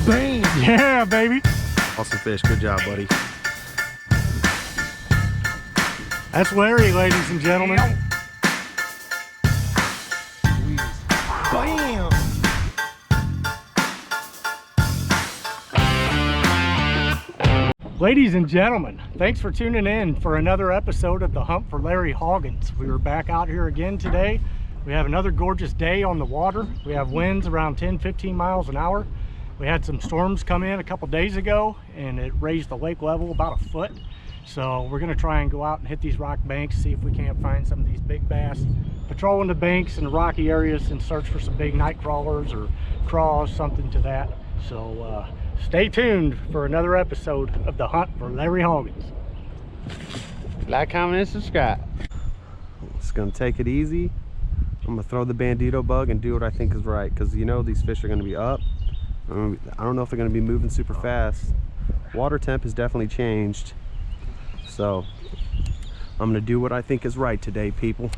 Bang! Yeah, baby. Awesome fish. Good job, buddy. That's Larry, ladies and gentlemen. Bam! Ladies and gentlemen, thanks for tuning in for another episode of The Hunt for Larry Hoggins. We were back out here again today. We have another gorgeous day on the water. We have winds around 10-15 miles an hour. We had some storms come in a couple days ago and it raised the lake level about a foot. So we're gonna try and go out and hit these rock banks, see if we can't find some of these big bass. Patrolling the banks and the rocky areas and search for some big night crawlers or craws, something to that. So stay tuned for another episode of The Hunt for Larry Hoggins. Like, comment, and subscribe. Just gonna take it easy. I'm gonna throw the bandito bug and do what I think is right, because you know these fish are gonna be up. I don't know if they're gonna be moving super fast. Water temp has definitely changed. So I'm gonna do what I think is right today, people,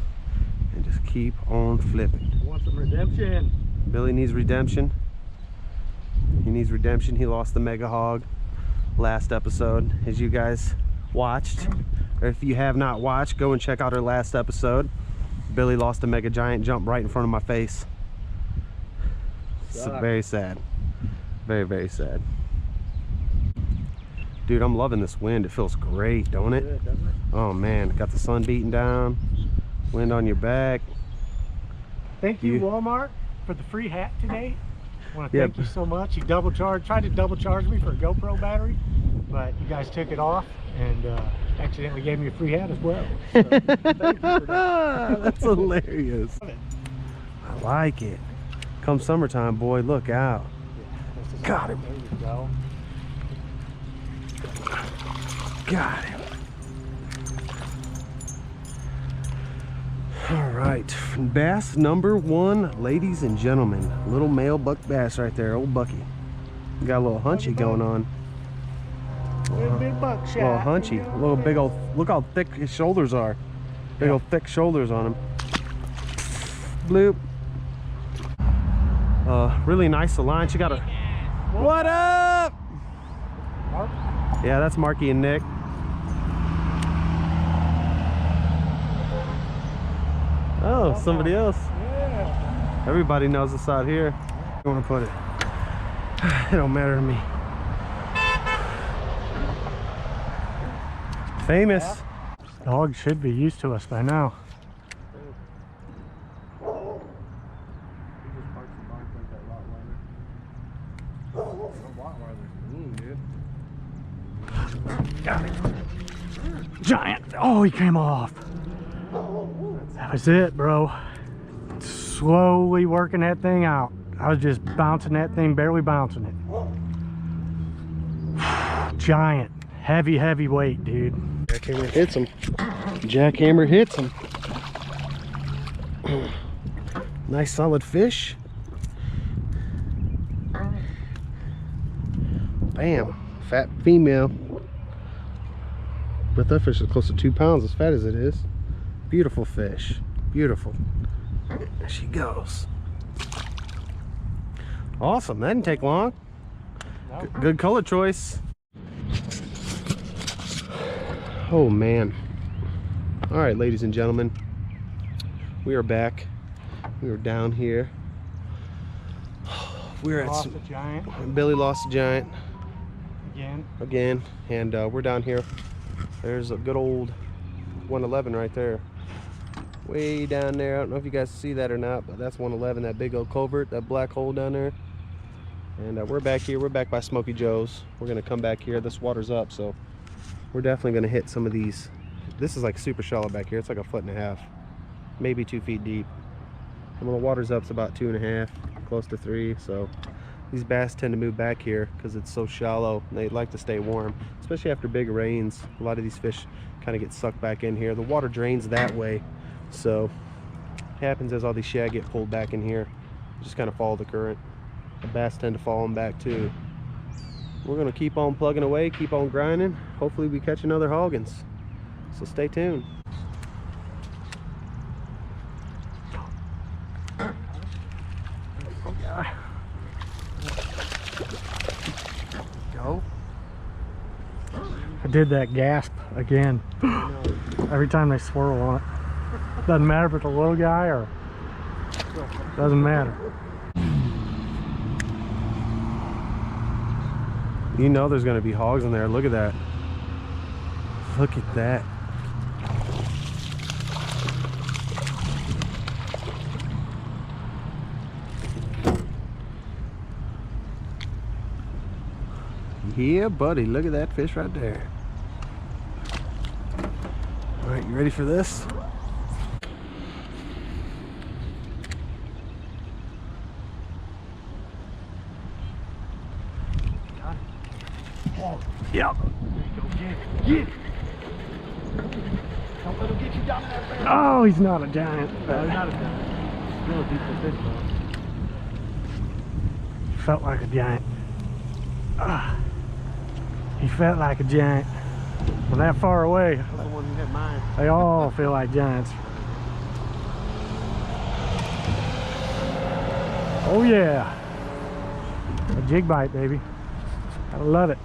and just keep on flipping. I want some redemption. Billy needs redemption. He needs redemption. He lost the mega hog last episode, as you guys watched. Or if you have not watched, go and check out our last episode. Billy lost a mega giant, jumped right in front of my face. It's very sad. Very, very sad. Dude, I'm loving this wind. It feels great, don't it? Good, doesn't it? Oh man, got the sun beating down, wind on your back. Thank you, Walmart, for the free hat today. I want to thank you so much. You tried to double charge me for a GoPro battery, but you guys took it off and accidentally gave me a free hat as well. So, thank you for that. That's hilarious. I like it. Come summertime, boy, look out. Yeah, got him. There you go. Got him. All right, bass number one, ladies and gentlemen. Little male buck bass right there, old Bucky. Got a little hunchy going on. Little bit buckshot. A little hunchy, a little big old, look how thick his shoulders are. Big old thick shoulders on him. Bloop. Really nice line. She got a, what up? Mark? Yeah, that's Marky and Nick. Oh, somebody else. Yeah. Everybody knows us out here. I want to put it. It don't matter to me. Famous. Dogs should be used to us by now. Got it. Giant. Oh, he came off. That was it, bro. Slowly working that thing out. I was just bouncing that thing, barely bouncing it. Giant. Heavy weight, dude. Jackhammer hits him. Jackhammer hits him. Nice solid fish. Bam. Fat female. But that fish is close to 2 pounds, as fat as it is. Beautiful fish. Beautiful. There she goes. Awesome. That didn't take long. No. Good color choice. Oh man. All right, ladies and gentlemen, we are back. We were down here. We're at Lost a giant. Billy lost a giant Again. and we're down here. There's a good old 111 right there, way down there. I don't know if you guys see that or not, but that's 111, that big old covert, that black hole down there. And we're back here. We're back by Smoky Joe's. We're gonna come back here. This water's up, so we're definitely gonna hit some of these. This is like super shallow back here. It's like 1.5 feet, maybe 2 feet deep. And when the water's up, it's about 2.5, close to 3. So these bass tend to move back here because it's so shallow. They like to stay warm, especially after big rains. A lot of these fish kind of get sucked back in here. The water drains that way, so it happens as all these shad get pulled back in here. Just kind of follow the current. The bass tend to follow them back too. We're gonna keep on plugging away, keep on grinding. Hopefully we catch another Hoggins. So stay tuned. I did that gasp again. Every time they swirl on it. Doesn't matter if it's a little guy or doesn't matter. You know there's gonna be hogs in there. Look at that. Look at that. Yeah, buddy, look at that fish right there. All right, you ready for this? Oh, yep. Get it. Don't let him get you down there. Oh, he's not a giant. No, he's not a giant. Real decent fish though. Felt like a giant. He felt like a giant. From that far away, That's the one who hit mine. they all feel like giants. Oh yeah. A jig bite, baby. I love it.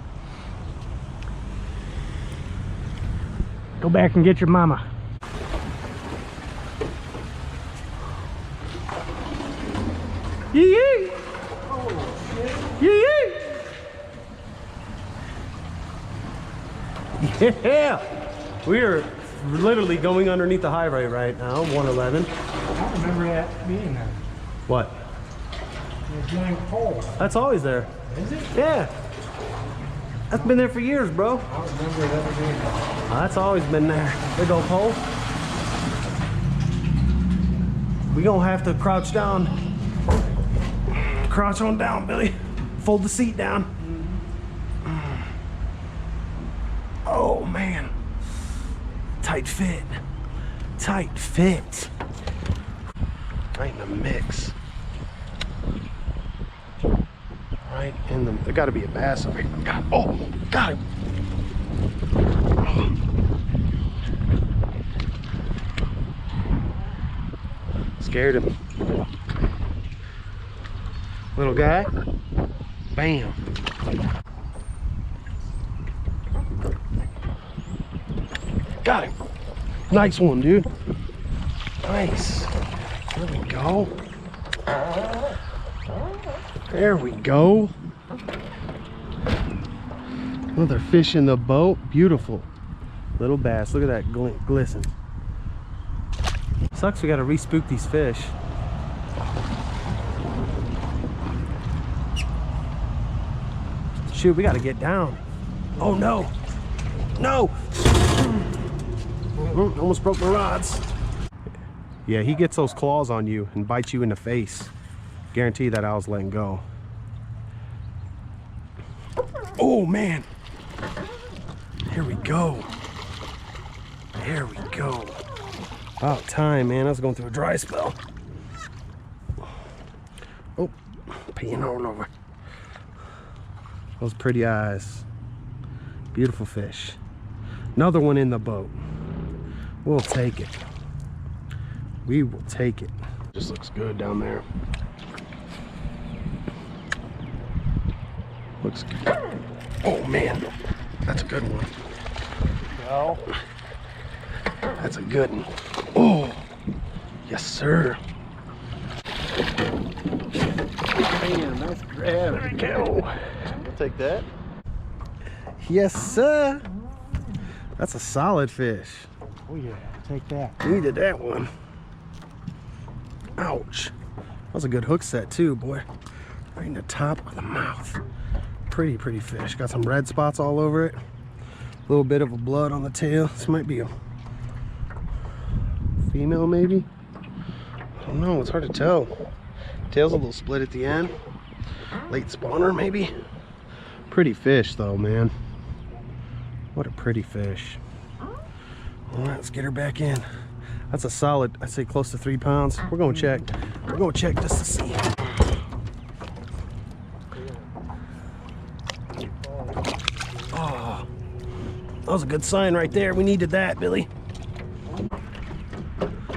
Go back and get your mama. Yee yee! Yee yee! Yeah! We are literally going underneath the highway right now, 111. I don't remember that being there. What? The giant pole. That's always there. Is it? Yeah. That's been there for years, bro. I don't remember it ever being there. That's always been there. Big old pole. We gonna have to crouch down. Crouch on down, Billy. Fold the seat down. Oh man. Tight fit. Tight fit. Right in the mix. Right in the, there gotta be a bass over here. God, oh, got him. Scared him. Little guy. Bam. Got him. Nice one, dude. Nice. There we go. There we go. Another fish in the boat. Beautiful. Little bass. Look at that glisten. Sucks we gotta re-spook these fish. Shoot, we gotta get down. Oh no. No. Almost broke my rods. Yeah, he gets those claws on you and bites you in the face. Guarantee that I was letting go. Oh man. Here we go. There we go. About time, man. I was going through a dry spell. Oh, peeing all over. Those pretty eyes. Beautiful fish. Another one in the boat. We'll take it. We will take it. Just looks good down there. Looks good. Oh man, that's a good one. Well, that's a good one. Oh, yes sir. man, nice grab. There we go. I'll take that. Yes sir. That's a solid fish. Oh yeah, take that. Needed that one. Ouch. That was a good hook set too, boy. Right in the top of the mouth. Pretty fish. Got some red spots all over it. A little bit of a blood on the tail. This might be a female maybe. I don't know, it's hard to tell. Tail's a little split at the end. Late spawner maybe. Pretty fish though, man. What a pretty fish. All right, let's get her back in. That's a solid, I'd say close to 3 pounds. We're gonna check. We're gonna check just to see. Oh, that was a good sign right there. We needed that, Billy.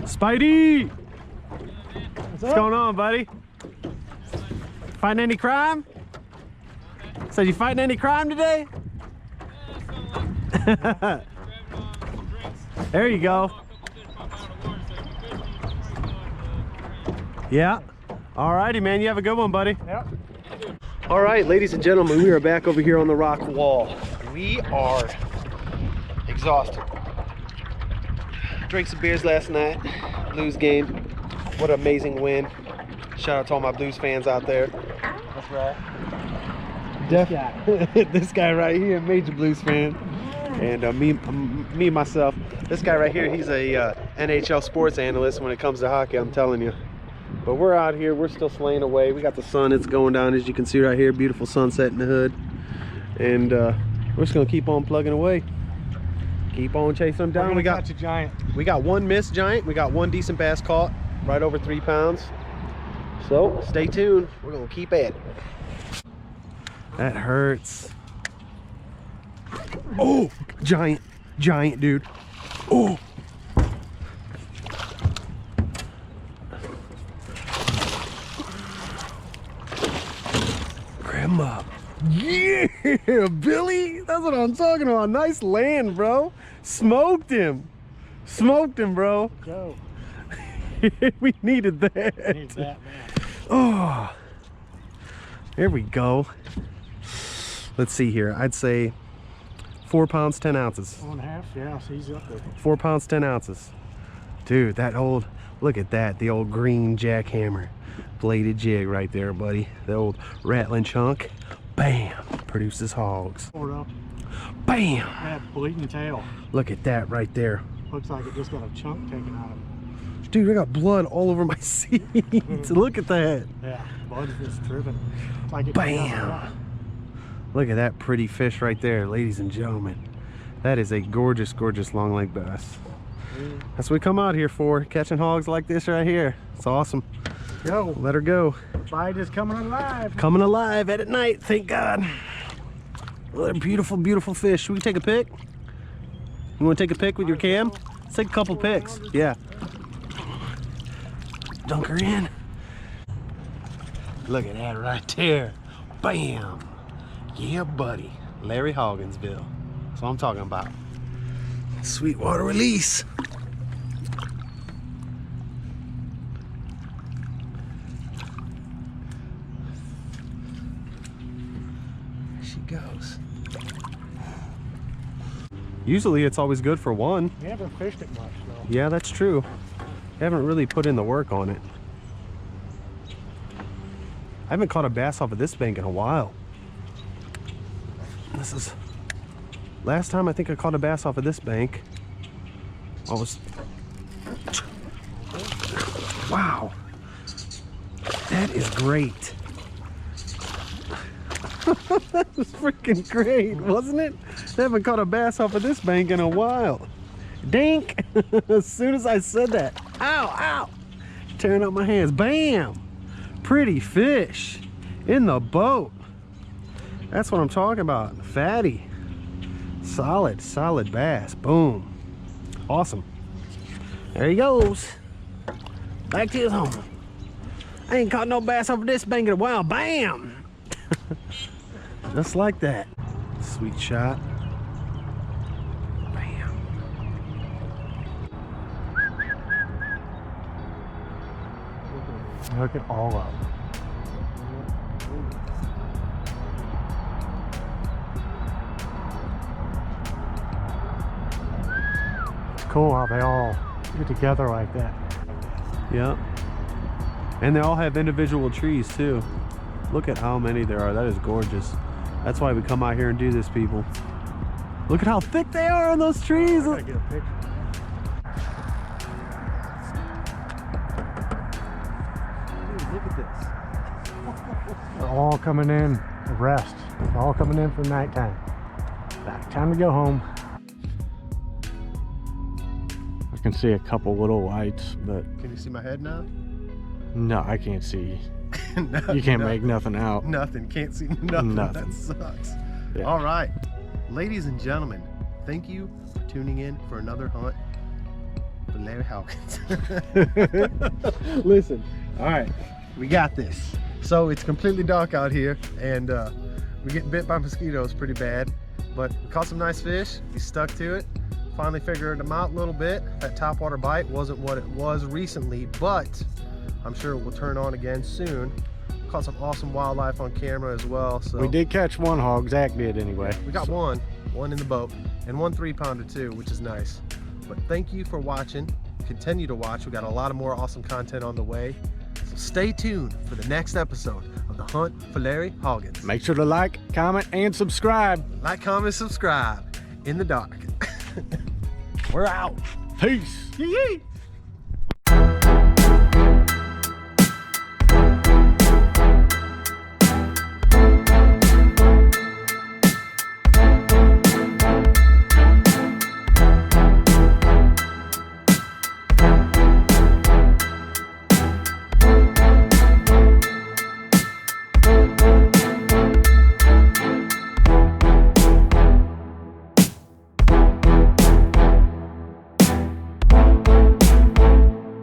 Spidey! What's going on, buddy? Fighting any crime? Said you fighting any crime today? There you go. Yeah. All righty, man. You have a good one, buddy. Yep. All right, ladies and gentlemen, we are back over here on the rock wall. We are exhausted. Drank some beers last night. Blues game. What an amazing win. Shout out to all my Blues fans out there. That's right. This guy right here, major Blues fan. And me myself, this guy right here, he's a NHL sports analyst when it comes to hockey, I'm telling you. But we're out here, we're still slaying away. We got the sun, it's going down, as you can see right here. Beautiful sunset in the hood. And we're just gonna keep on plugging away. Keep on chasing them down. We got a giant. We got one missed giant. We got one decent bass caught, right over 3 pounds. So stay tuned, we're gonna keep at it. That hurts. Oh, giant, dude. Oh. Grandma. Yeah, Billy. That's what I'm talking about. Nice land, bro. Smoked him. Smoked him, bro. Go. We needed that. Need that, man. Oh. There we go. Let's see here. I'd say 4 pounds, 10 ounces. 1.5, yeah, so he's up there. 4 pounds, 10 ounces. Dude, that old, look at that. The old green jackhammer bladed jig right there, buddy. The old Rattlin Chunk. Bam. Produces hogs. Pour up. Bam. That bleeding tail. Look at that right there. Looks like it just got a chunk taken out of it. Dude, I got blood all over my seat. Look at that. Yeah, blood's just dripping. It's like it Bam. Look at that pretty fish right there, ladies and gentlemen. That is a gorgeous, gorgeous longleg bass. That's what we come out here for, catching hogs like this right here. It's awesome. Go. Let her go. Bite is coming alive. Coming alive at night, thank God. Well, they're beautiful, beautiful fish. Should we take a pic? You want to take a pic with your cam? Let's take a couple pics. Yeah. Dunk her in. Look at that right there. Bam. Yeah, buddy. Larry Hogginsville. That's what I'm talking about. Sweetwater release. There she goes. Usually it's always good for one. We haven't fished it much, though. Yeah, that's true. Haven't really put in the work on it. I haven't caught a bass off of this bank in a while. This is last time I think I caught a bass off of this bank. I was, wow, that is great. That was freaking great, wasn't it? I haven't caught a bass off of this bank in a while. Dink. As soon as I said that, ow, ow, tearing up my hands. Bam. Pretty fish in the boat. That's what I'm talking about. Fatty. Solid, solid bass. Boom. Awesome. There he goes. Back to his home. I ain't caught no bass off of this bank in a while. Bam. Just like that. Sweet shot. Bam. Hook it all up. It's cool how they all get together like that. Yep. And they all have individual trees too. Look at how many there are. That is gorgeous. That's why we come out here and do this, people. Look at how thick they are on those trees. I gotta get a picture. Look at this. They're all coming in to rest. They're all coming in for nighttime. Time to go home. I can see a couple little lights, but Can you see my head now? no, I can't see. No, You can't make nothing out. Nothing. Can't see nothing. Nothing. That sucks. Yeah. All right. Ladies and gentlemen, thank you for tuning in for another hunt for Larry Hoggins. Listen, all right, we got this. So it's completely dark out here, and we're getting bit by mosquitoes pretty bad. But we caught some nice fish. He stuck to it. Finally figured them out a little bit. That topwater bite wasn't what it was recently, but I'm sure it will turn on again soon. Caught some awesome wildlife on camera as well. So We did catch one hog, Zach did anyway. we got one in the boat, and 1 3-pounder too, which is nice. But thank you for watching. Continue to watch. We got a lot of more awesome content on the way. So stay tuned for the next episode of The Hunt for Larry Hoggins. Make sure to like, comment, and subscribe. Like, comment, subscribe in the dark. We're out. Peace. Yee-yee.